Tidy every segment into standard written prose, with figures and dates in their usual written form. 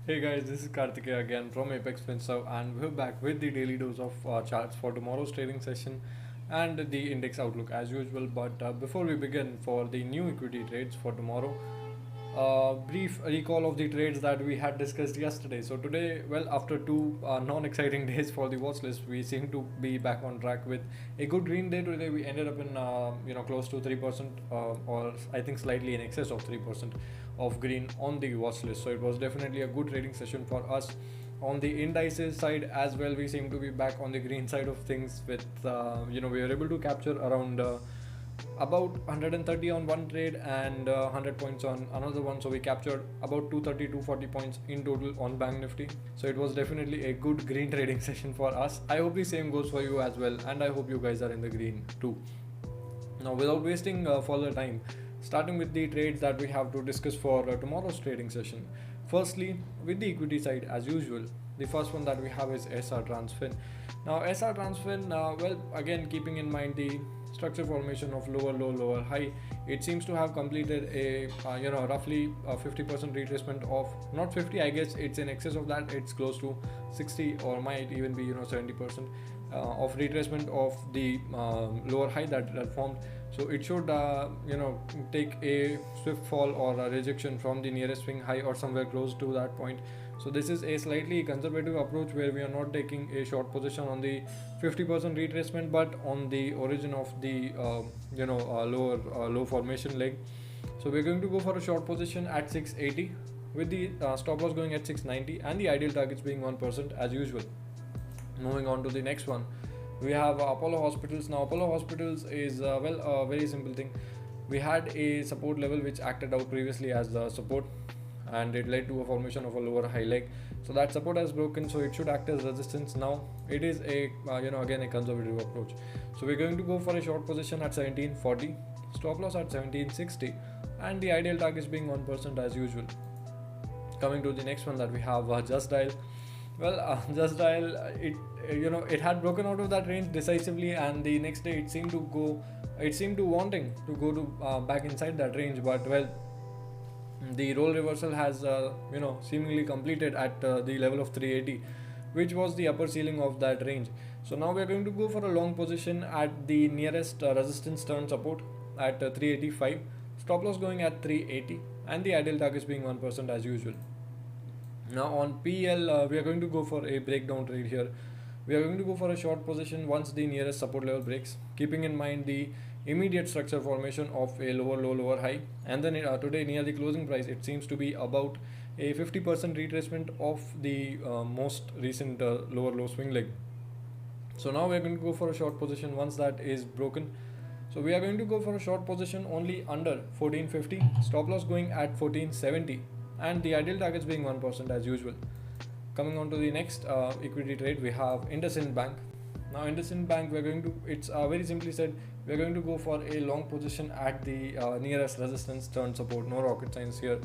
Hey guys, this is Karthikeya again from Apex Finserv, and we're back with the daily dose of charts for tomorrow's trading session and the index outlook as usual. But before we begin for the new equity trades for tomorrow, brief recall of the trades that we had discussed yesterday. So today, well, after two non-exciting days for the watch list, we seem to be back on track with a good green day today. We ended up in close to 3%, or I think slightly in excess of 3% of green on the watch list. So it was definitely a good trading session for us. On the indices side as well, we seem to be back on the green side of things with we were able to capture around about 130 on one trade and 100 points on another one. So we captured about 230 240 points in total on Bank Nifty. So it was definitely a good green trading session for us. I hope the same goes for you as well, and I hope you guys are in the green too. Now, without wasting further time, starting with the trades that we have to discuss for tomorrow's trading session. Firstly, with the equity side, as usual, the first one that we have is SR Transfin. Now, SR Transfin, well, again, keeping in mind the structure formation of lower low, lower high, it seems to have completed a roughly 50% retracement of, not 50, I guess it's in excess of that. It's close to 60 or might even be 70% of retracement of the lower high that formed. So it should take a swift fall or a rejection from the nearest swing high or somewhere close to that point. So this is a slightly conservative approach where we are not taking a short position on the 50% retracement, but on the origin of the lower low formation leg. So we're going to go for a short position at 680 with the stop loss going at 690 and the ideal targets being 1% as usual. Moving on to the next one, we have Apollo Hospitals. Now, Apollo Hospitals is a very simple thing. We had a support level which acted out previously as the support, and it led to a formation of a lower high leg. So that support has broken, so it should act as resistance. Now it is a again a conservative approach. So we're going to go for a short position at 1740, stop loss at 1760, and the ideal target is being 1% as usual. Coming to the next one that we have, Just Dial. Well, Just Dial, it had broken out of that range decisively, and the next day it seemed to wanting to go to back inside that range, but well, the role reversal has seemingly completed at the level of 380, which was the upper ceiling of that range. So now we are going to go for a long position at the nearest resistance turn support at 385, stop loss going at 380, and the ideal targets being 1% as usual. Now on PL, we are going to go for a breakdown trade here. We are going to go for a short position once the nearest support level breaks, keeping in mind the immediate structure formation of a lower low, lower high. And then today near the closing price, it seems to be about a 50% retracement of the most recent lower low swing leg. So now we are going to go for a short position once that is broken. So we are going to go for a short position only under 1450, stop loss going at 1470, and the ideal targets being 1% as usual. Coming on to the next equity trade, we have IndusInd Bank. Now IndusInd Bank, it's very simply said, we're going to go for a long position at the nearest resistance turn support, no rocket science here,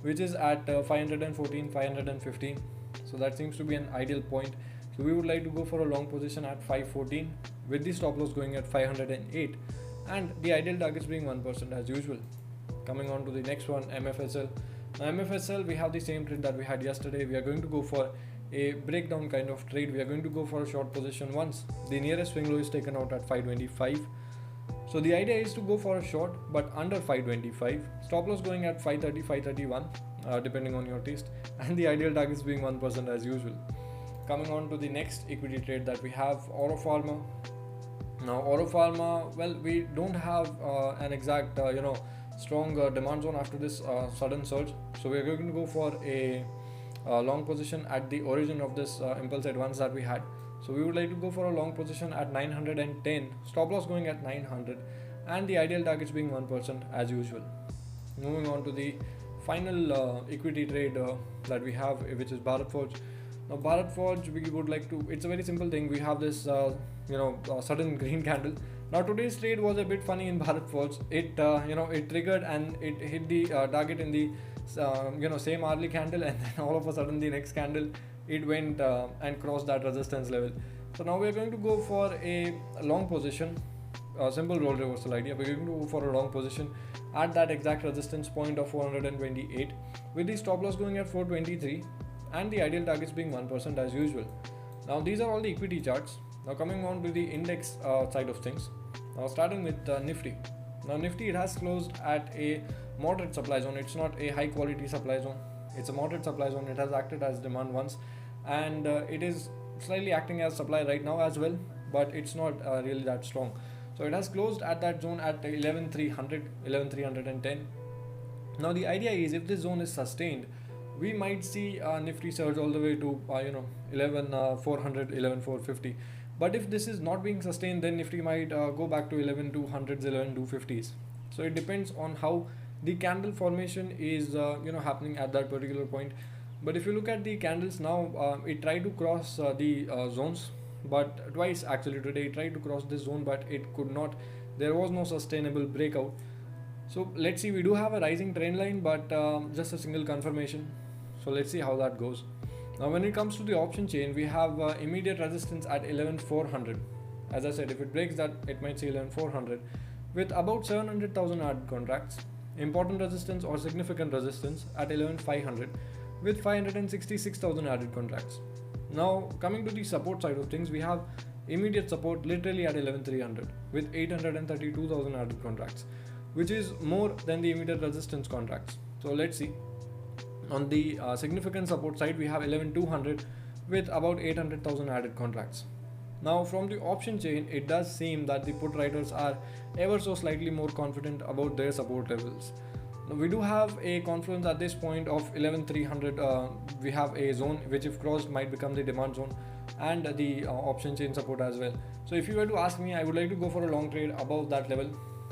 which is at 514, 515. So that seems to be an ideal point. So we would like to go for a long position at 514 with the stop loss going at 508 and the ideal targets being 1% as usual. Coming on to the next one, MFSL. Now MFSL, we have the same trade that we had yesterday. We are going to go for a breakdown kind of trade. We are going to go for a short position once the nearest swing low is taken out at 525. So the idea is to go for a short but under 525, stop loss going at 530, 531 depending on your taste, and the ideal targets being 1% as usual. Coming on to the next equity trade that we have, Oro Pharma. Now Oro Pharma, well, we don't have an exact strong demand zone after this sudden surge, so we are going to go for a long position at the origin of this impulse advance that we had. So we would like to go for a long position at 910, stop loss going at 900, and the ideal targets being 1% as usual. Moving on to the final equity trade that we have, which is Bharat Forge. Now Bharat Forge, we would like to, it's a very simple thing. We have this sudden green candle. Now today's trade was a bit funny in Bharat Forge. It it triggered and it hit the target in the same hourly candle, and then all of a sudden the next candle it went and crossed that resistance level. So now we are going to go for a long position, simple role reversal idea. We're going to go for a long position at that exact resistance point of 428 with the stop loss going at 423 and the ideal targets being 1% as usual. Now these are all the equity charts. Now coming on to the index side of things. Now starting with Nifty. Now Nifty, it has closed at a moderate supply zone. It's not a high quality supply zone. It's a moderate supply zone. It has acted as demand once, and it is slightly acting as supply right now as well, but it's not really that strong. So it has closed at that zone at 11,300, 11,310. Now the idea is, if this zone is sustained, we might see Nifty surge all the way to 11,400, 11,450. But if this is not being sustained, then Nifty might go back to 11,200s, 11,250s. So it depends on how the candle formation is happening at that particular point. But if you look at the candles now, it tried to cross the zones, but twice actually today it tried to cross this zone, but it could not. There was no sustainable breakout. So let's see, we do have a rising trend line, but just a single confirmation. So let's see how that goes. Now when it comes to the option chain, we have immediate resistance at 11,400. As I said, if it breaks that, it might see 11,400 with about 700,000 added contracts. Important resistance or significant resistance at 11,500 with 566,000 added contracts. Now coming to the support side of things, we have immediate support literally at 11,300 with 832,000 added contracts, which is more than the immediate resistance contracts. So let's see. On the significant support side, we have 11,200 with about 800,000 added contracts. Now from the option chain, it does seem that the put writers are ever so slightly more confident about their support levels. Now we do have a confluence at this point of 11,300. We have a zone which, if crossed, might become the demand zone, and the option chain support as well. So if you were to ask me, I would like to go for a long trade above that level.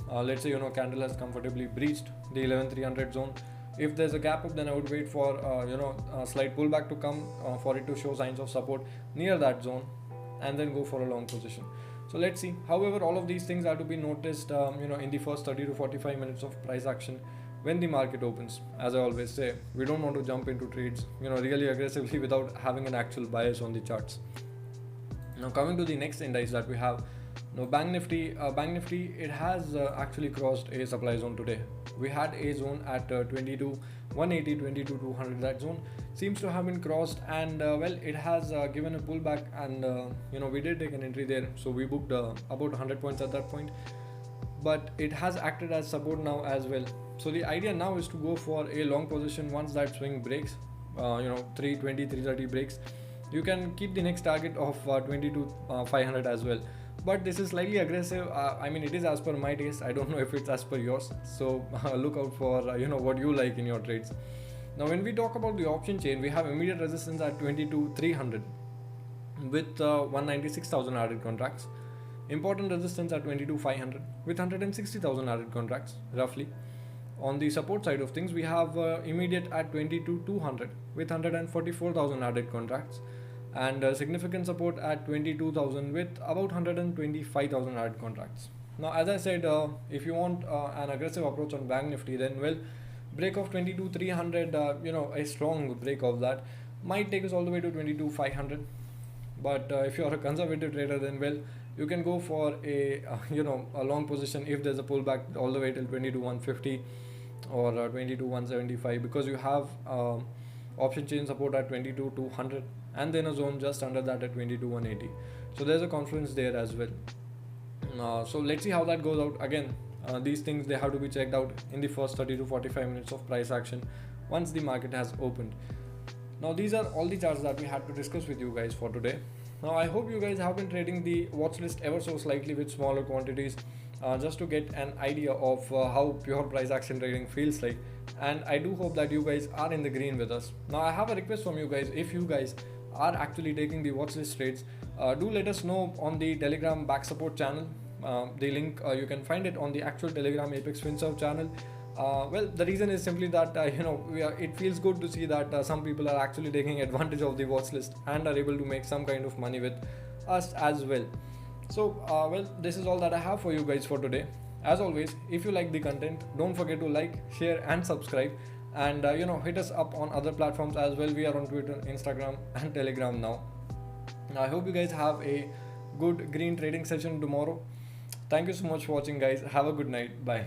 Let's say candle has comfortably breached the 11,300 zone. If there's a gap up, then I would wait for a slight pullback to come for it to show signs of support near that zone, and then go for a long position. So let's see. However, all of these things are to be noticed in the first 30 to 45 minutes of price action when the market opens. As I always say, we don't want to jump into trades really aggressively without having an actual bias on the charts. Now coming to the next index that we have, Bank Nifty, it has actually crossed a supply zone today. We had a zone at 22,180, 22,200. That zone seems to have been crossed, and it has given a pullback, and we did take an entry there. So we booked about 100 points at that point, but it has acted as support now as well. So the idea now is to go for a long position once that swing breaks, 320, 330 breaks. You can keep the next target of 22,500 as well. But this is slightly aggressive. It is as per my taste. I don't know if it's as per yours. So look out for what you like in your trades. Now when we talk about the option chain, we have immediate resistance at 22,300 with 196,000 added contracts. Important resistance at 22,500 with 160,000 added contracts roughly. On the support side of things, we have immediate at 22,200 with 144,000 added contracts, and significant support at 22,000 with about 125,000 added contracts. Now as I said, if you want an aggressive approach on Bank Nifty, then break of 22,300, a strong break of that might take us all the way to 22,500. But if you are a conservative trader, then you can go for a long position if there's a pullback all the way till 22,150 or 22,175, because you have option chain support at 22,200 and then a zone just under that at 22,180. So there's a confluence there as well. So let's see how that goes out. Again, these things, they have to be checked out in the first 30 to 45 minutes of price action once the market has opened. Now these are all the charts that we had to discuss with you guys for today. Now I hope you guys have been trading the watch list ever so slightly with smaller quantities, just to get an idea of how pure price action trading feels like, and I do hope that you guys are in the green with us. Now I have a request from you guys. If you guys are actually taking the watch list trades, do let us know on the Telegram back support channel. The link, you can find it on the actual Telegram Apex FinServe channel. The reason is simply that it feels good to see that some people are actually taking advantage of the watch list and are able to make some kind of money with us as well. So this is all that I have for you guys for today. As always, if you like the content, don't forget to like, share and subscribe, and hit us up on other platforms as well. We are on Twitter, Instagram and Telegram now. I hope you guys have a good green trading session tomorrow. Thank you so much for watching, guys. Have a good night. Bye.